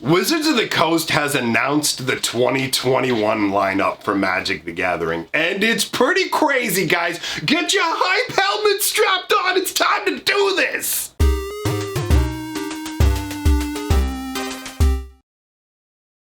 Wizards of the Coast has announced the 2021 lineup for Magic the Gathering, and it's pretty crazy, guys. Get your hype helmet strapped on, it's time to do this!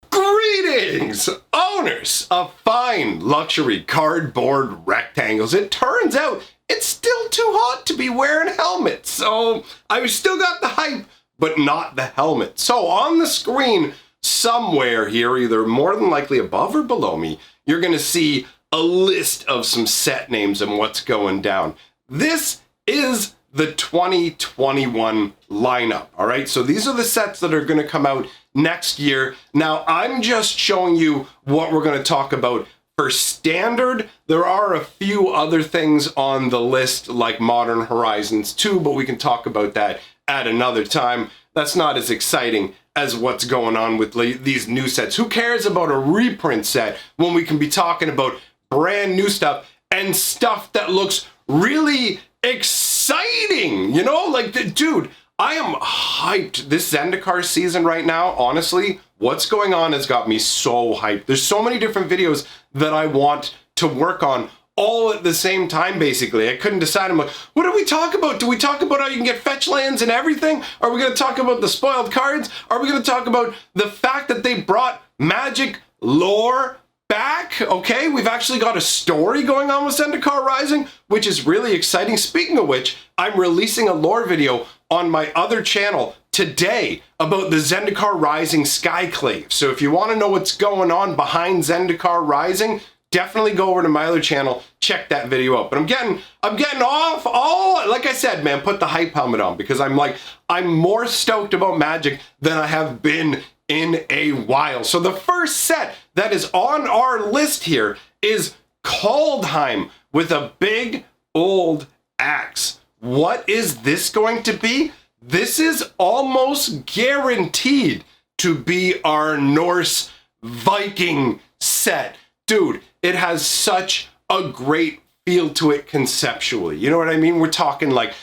Greetings, owners of fine luxury cardboard rectangles. It turns out it's still too hot to be wearing helmets, so I've still got the hype, but not the helmet. So on the screen somewhere here, either more than likely above or below me, you're gonna see a list of some set names and what's going down. This is the 2021 lineup, all right? So these are the sets that are gonna come out next year. Now, I'm just showing you what we're gonna talk about for standard. There are a few other things on the list like Modern Horizons 2, but we can talk about that at another time. That's not as exciting as what's going on with these new sets. Who cares about a reprint set when we can be talking about brand new stuff and stuff that looks really exciting? You know, like, dude, I am hyped. This Zendikar season right now, honestly, what's going on has got me so hyped. There's so many different videos that I want to work on all at the same time, basically. I couldn't decide. I'm like, what do we talk about? Do we talk about how you can get fetch lands and everything? Are we going to talk about the spoiled cards? Are we going to talk about the fact that they brought Magic lore back? Okay, we've actually got a story going on with Zendikar Rising, which is really exciting. Speaking of which, I'm releasing a lore video on my other channel today about the Zendikar Rising Skyclave. So if you want to know what's going on behind Zendikar Rising, definitely go over to my other channel, check that video out. But I'm getting off all, like I said, man, put the hype helmet on because I'm more stoked about Magic than I have been in a while. So the first set that is on our list here is Kaldheim with a big old axe. What is this going to be? This is almost guaranteed to be our Norse Viking set. Dude, it has such a great feel to it conceptually. You know what I mean? We're talking like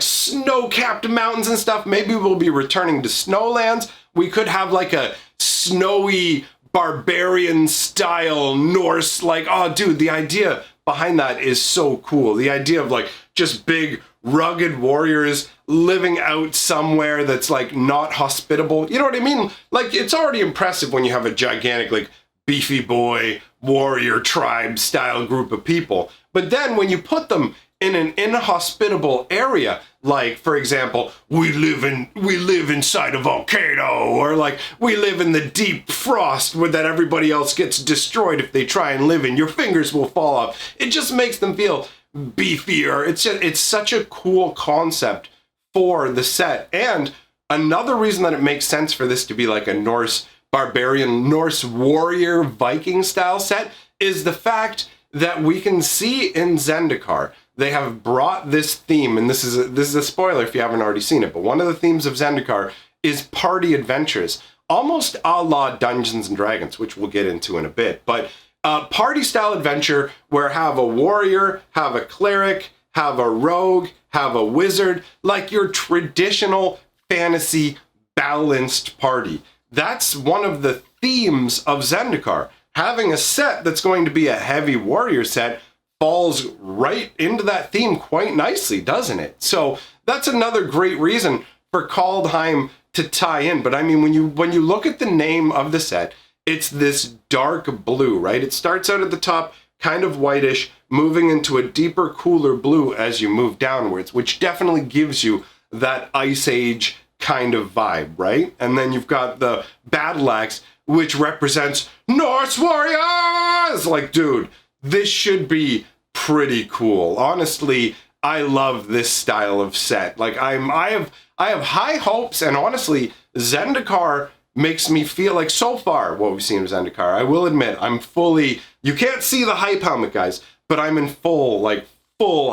snow-capped mountains and stuff. Maybe we'll be returning to snowlands. We could have like a snowy barbarian style Norse, like, oh dude, the idea behind that is so cool. The idea of like just big rugged warriors living out somewhere that's like not hospitable. You know what I mean? Like, it's already impressive when you have a gigantic like beefy boy warrior tribe style group of people. But then when you put them in an inhospitable area, like for example, we live inside a volcano, or like we live in the deep frost where that everybody else gets destroyed if they try and live in, your fingers will fall off. It just makes them feel beefier. It's such a cool concept for the set. And another reason that it makes sense for this to be like a Norse barbarian, Norse warrior Viking style set is the fact that we can see in Zendikar, they have brought this theme, and this is a spoiler if you haven't already seen it, but one of the themes of Zendikar is party adventures, almost a la Dungeons and Dragons, which we'll get into in a bit. But party style adventure where have a warrior, have a cleric, have a rogue, have a wizard, like your traditional fantasy balanced party. That's one of the themes of Zendikar. Having a set that's going to be a heavy warrior set falls right into that theme quite nicely, doesn't it? So that's another great reason for Kaldheim to tie in. But I mean, when you look at the name of the set, it's this dark blue, right? It starts out at the top, kind of whitish, moving into a deeper, cooler blue as you move downwards, which definitely gives you that Ice Age kind of vibe, right? And then you've got the battle axe, which represents Norse warriors! Like, dude, this should be pretty cool. Honestly, I love this style of set. Like, I have high hopes, and honestly, Zendikar makes me feel like, so far, what we've seen of Zendikar, I will admit, I'm fully, you can't see the hype helmet, guys, but I'm in full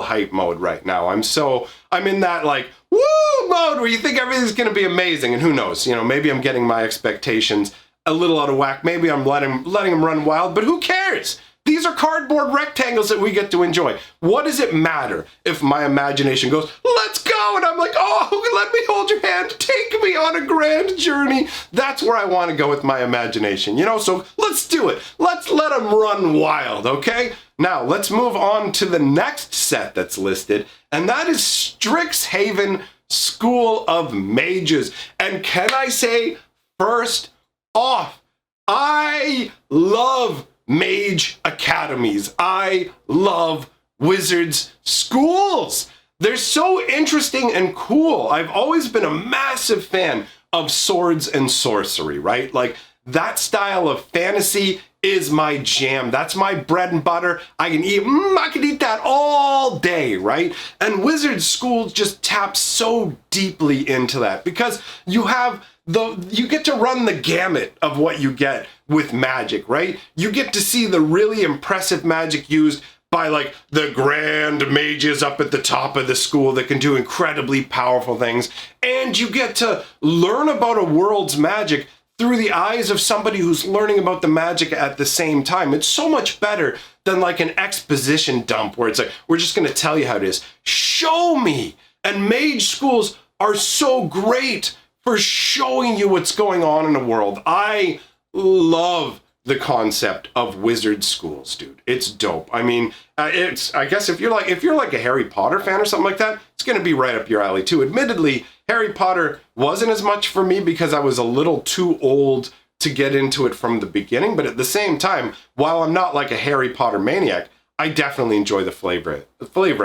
hype mode right now. I'm in that, like, woo mode where you think everything's gonna be amazing, and who knows, you know, maybe I'm getting my expectations a little out of whack. Maybe I'm letting them run wild, but who cares? These are cardboard rectangles that we get to enjoy. What does it matter if my imagination goes, let's go, and I'm like, oh, let me hold your hand, take me on a grand journey. That's where I want to go with my imagination, you know, so let's do it. Let's let them run wild, okay? Now, let's move on to the next set that's listed, and that is Strixhaven School of Mages. And can I say, first off, I love mage academies. I love wizards schools. They're so interesting and cool. I've always been a massive fan of swords and sorcery, right? Like, that style of fantasy is my jam. That's my bread and butter. I can eat that all day, right? And wizard schools just tap so deeply into that because you get to run the gamut of what you get with magic, right? You get to see the really impressive magic used by like the grand mages up at the top of the school that can do incredibly powerful things. And you get to learn about a world's magic through the eyes of somebody who's learning about the magic at the same time. It's so much better than like an exposition dump where it's like, we're just going to tell you how it is. Show me. And mage schools are so great for showing you what's going on in the world. I love the concept of wizard schools, dude. It's dope. I mean, I guess if you're like a Harry Potter fan or something like that, it's going to be right up your alley too. Admittedly, Harry Potter wasn't as much for me because I was a little too old to get into it from the beginning. But at the same time, while I'm not like a Harry Potter maniac, I definitely enjoy the flavor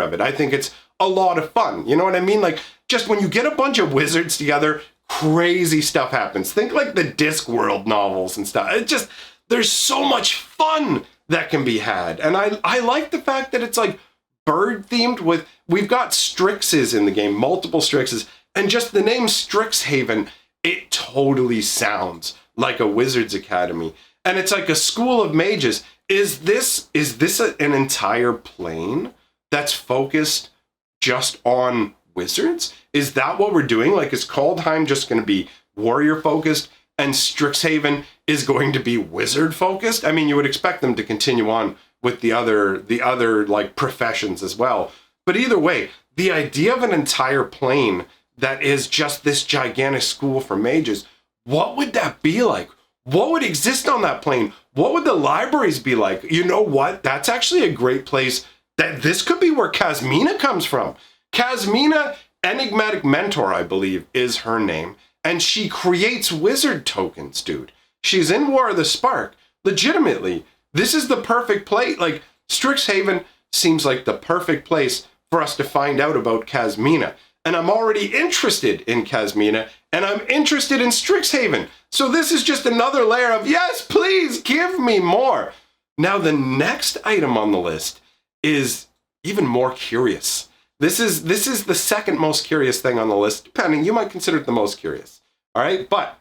of it. I think it's a lot of fun. You know what I mean? Like, just when you get a bunch of wizards together, crazy stuff happens. Think like the Discworld novels and stuff. It just, there's so much fun that can be had. And I like the fact that it's like bird themed we've got Strixes in the game, multiple Strixes, and just the name Strixhaven, it totally sounds like a wizard's academy. And it's like a school of mages. Is this an entire plane that's focused just on wizards? Is that what we're doing? Like, is Kaldheim just going to be warrior focused and Strixhaven is going to be wizard focused? I mean, you would expect them to continue on with the other like professions as well. But either way, the idea of an entire plane that is just this gigantic school for mages, what would that be like? What would exist on that plane? What would the libraries be like? You know what? That's actually a great place. That this could be where Kasmina comes from. Kasmina, Enigmatic Mentor, I believe, is her name. And she creates wizard tokens, dude. She's in War of the Spark. Legitimately, this is the perfect place. Like, Strixhaven seems like the perfect place for us to find out about Kasmina. And I'm already interested in Kasmina, and I'm interested in Strixhaven. So this is just another layer of, yes, please give me more. Now, the next item on the list is even more curious. This is the second most curious thing on the list, depending. You might consider it the most curious. All right, but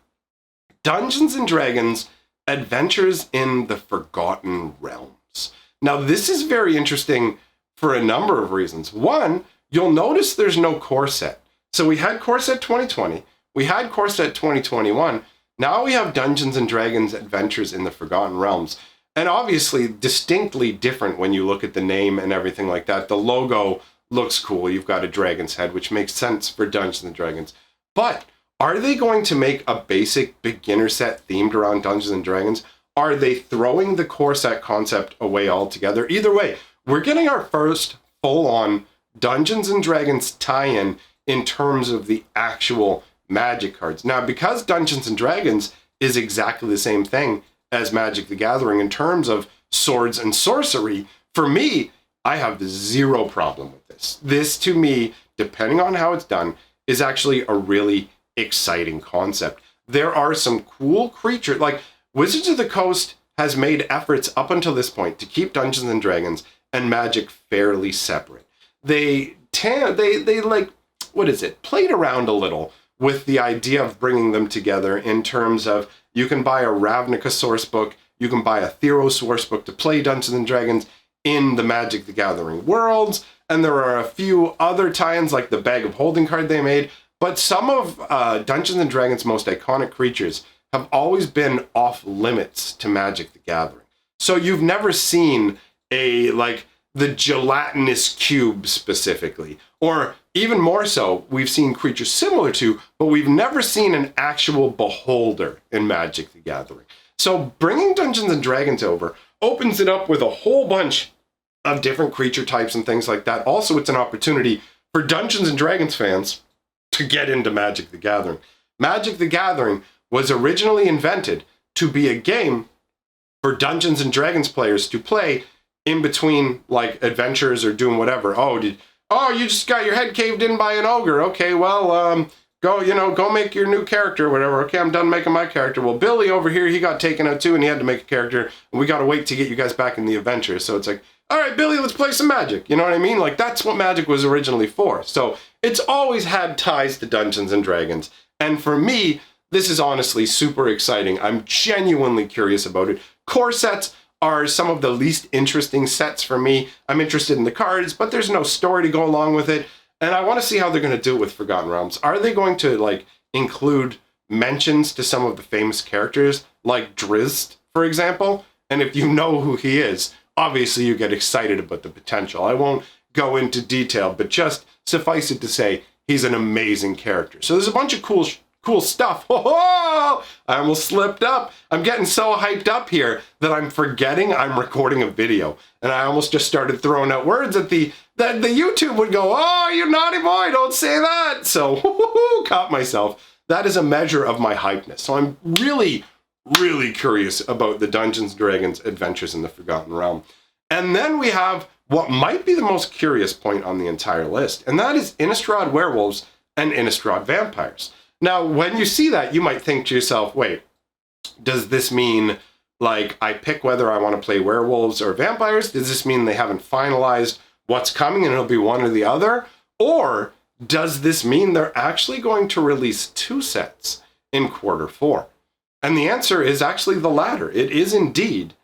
Dungeons and Dragons Adventures in the Forgotten Realms. Now, this is very interesting for a number of reasons. One, you'll notice there's no core set. So we had core set 2020, we had core set 2021, now we have Dungeons and Dragons Adventures in the Forgotten Realms. And obviously distinctly different when you look at the name and everything like that. The logo looks cool. You've got a dragon's head, which makes sense for Dungeons and Dragons. But are they going to make a basic beginner set themed around Dungeons and Dragons? Are they throwing the core set concept away altogether? Either way, we're getting our first full-on Dungeons and Dragons tie-in in terms of the actual Magic cards. Now, because Dungeons and Dragons is exactly the same thing as Magic the Gathering in terms of swords and sorcery, for me, I have zero problem with this. This, to me, depending on how it's done, is actually a really exciting concept. There are some cool creatures, like Wizards of the Coast has made efforts up until this point to keep Dungeons and Dragons and Magic fairly separate. They like, what is it, played around a little with the idea of bringing them together in terms of you can buy a Ravnica source book, you can buy a Theros source book to play Dungeons and Dragons in the Magic the Gathering worlds, and there are a few other tie-ins like the Bag of Holding card they made, but some of Dungeons and Dragons' most iconic creatures have always been off limits to Magic the Gathering. So you've never seen a, like, the gelatinous cube specifically. Or even more so, we've seen creatures similar to, but we've never seen an actual beholder in Magic the Gathering. So bringing Dungeons and Dragons over opens it up with a whole bunch of different creature types and things like that. Also, it's an opportunity for Dungeons and Dragons fans to get into Magic the Gathering. Magic the Gathering was originally invented to be a game for Dungeons and Dragons players to play in between, like, adventures or doing whatever. Oh, you just got your head caved in by an ogre. Okay, well, go make your new character or whatever. Okay, I'm done making my character. Well, Billy over here, he got taken out too, and he had to make a character, and we got to wait to get you guys back in the adventure. So it's like, all right, Billy, let's play some Magic. You know what I mean? Like, that's what Magic was originally for. So it's always had ties to Dungeons and Dragons. And for me, this is honestly super exciting. I'm genuinely curious about it. Core sets are some of the least interesting sets for me. I'm interested in the cards, but there's no story to go along with it. And I want to see how they're going to do it with Forgotten Realms. Are they going to, like, include mentions to some of the famous characters, like Drizzt, for example? And if you know who he is, obviously you get excited about the potential. I won't go into detail, but just suffice it to say, he's an amazing character. So there's a bunch of cool stuff. Oh, I almost slipped up. I'm getting so hyped up here that I'm forgetting I'm recording a video. And I almost just started throwing out words that the YouTube would go, oh, you naughty boy, don't say that. So caught myself. That is a measure of my hypeness. So I'm really, really curious about the Dungeons & Dragons Adventures in the Forgotten Realm. And then we have what might be the most curious point on the entire list, and that is Innistrad Werewolves and Innistrad Vampires. Now, when you see that, you might think to yourself, wait, does this mean, like, I pick whether I want to play werewolves or vampires? Does this mean they haven't finalized what's coming and it'll be one or the other? Or does this mean they're actually going to release 2 sets in Q4? And the answer is actually the latter. It is indeed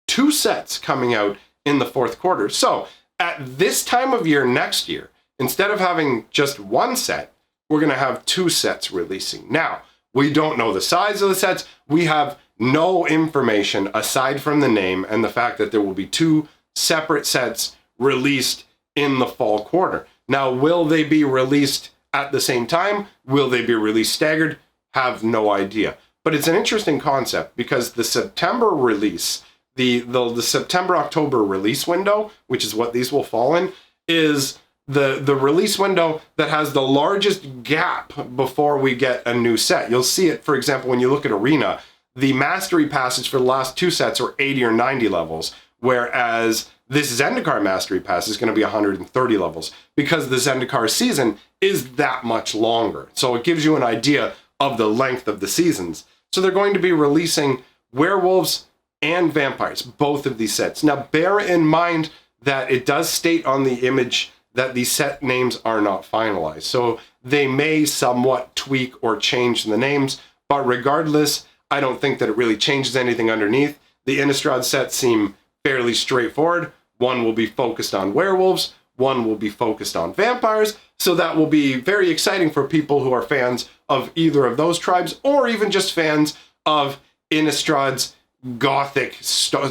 2 sets coming out in the Q4. So at this time of year next year, instead of having just 1 set, we're going to have 2 sets releasing. Now, we don't know the size of the sets. We have no information aside from the name and the fact that there will be 2 separate sets released in the fall quarter. Now, will they be released at the same time? Will they be released staggered? Have no idea. But it's an interesting concept because the September release, the September-October release window, which is what these will fall in, is the release window that has the largest gap before we get a new set. You'll see it, for example, when you look at Arena, the Mastery Passage for the last 2 sets are 80 or 90 levels, whereas this Zendikar Mastery Pass is going to be 130 levels because the Zendikar season is that much longer. So it gives you an idea of the length of the seasons. So they're going to be releasing Werewolves and Vampires, both of these sets. Now, bear in mind that it does state on the image that the set names are not finalized. So they may somewhat tweak or change the names, but regardless, I don't think that it really changes anything underneath. The Innistrad sets seem fairly straightforward. One will be focused on werewolves, one will be focused on vampires, so that will be very exciting for people who are fans of either of those tribes, or even just fans of Innistrad's gothic,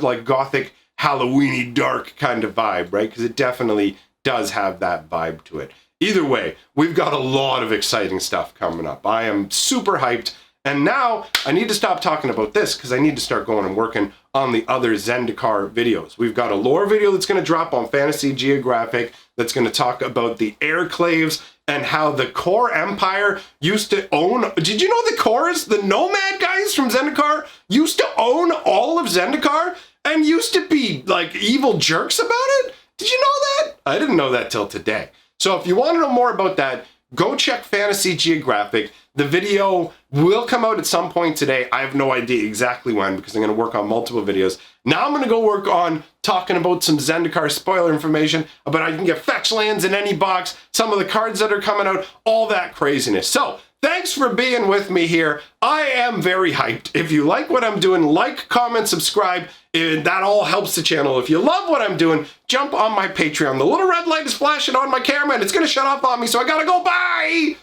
like gothic, Halloween-y, dark kind of vibe, right? Because it definitely does have that vibe to it. Either way, we've got a lot of exciting stuff coming up. I am super hyped. And now I need to stop talking about this because I need to start going and working on the other Zendikar videos. We've got a lore video that's going to drop on Fantasy Geographic that's going to talk about the Airclaves and how the Core Empire used to own... Did you know the Cores, the Nomad guys from Zendikar, used to own all of Zendikar and used to be like evil jerks about it? Did you know that? I didn't know that till today. So if you want to know more about that, go check Fantasy Geographic. The video will come out at some point today. I have no idea exactly when because I'm going to work on multiple videos. Now I'm going to go work on talking about some Zendikar spoiler information about how you can get fetch lands in any box, some of the cards that are coming out, all that craziness. So thanks for being with me here. I am very hyped. If you like what I'm doing, like, comment, subscribe. That all helps the channel. If you love what I'm doing, jump on my Patreon. The little red light is flashing on my camera and it's going to shut off on me, so I got to go. Bye!